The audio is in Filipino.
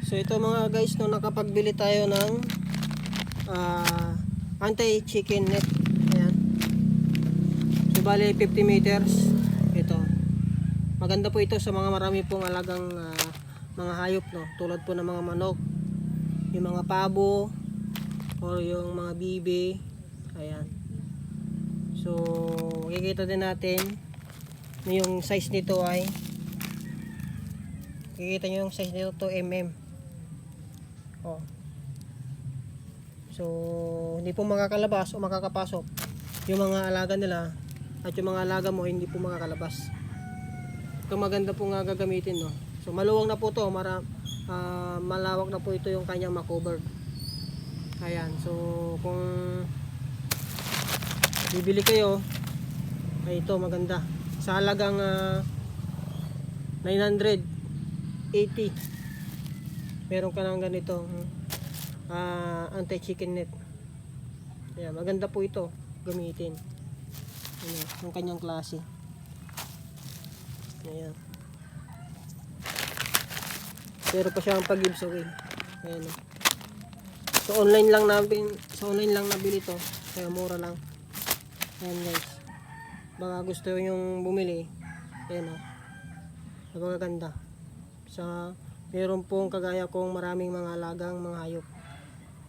So ito mga guys, no, nakapagbili tayo ng anti-chicken net. Ayan. So bali 50 meters. Ito. Maganda po ito sa mga marami pong alagang mga hayop, no. Tulad po ng mga manok, yung mga pabo, or yung mga bibi. Ayan. So makikita din natin yung size nito ay makikita nyo yung size nito 2 mm. Oh. So hindi po makakalabas o makakapasok yung mga alaga nila, at yung mga alaga mo hindi po makakalabas. Ito maganda po nga gagamitin, no. So maluwang na po to, malawak na po ito yung kanyang makover. Ayan. So kung bibili kayo, ay ito maganda sa halagang 980 meron ka ng ganito anti-chicken net. Ayan, maganda po ito gamitin. Ayan, yung kanyang klase. Ayan. Pero pa siyang pag-giveaway. Ayan. So online lang nabili to. Kaya mura lang. Ayan guys. Baka gusto yung bumili. Ayan o. Napakaganda. Sa meron pong kagaya kong maraming mga alagang mga hayop.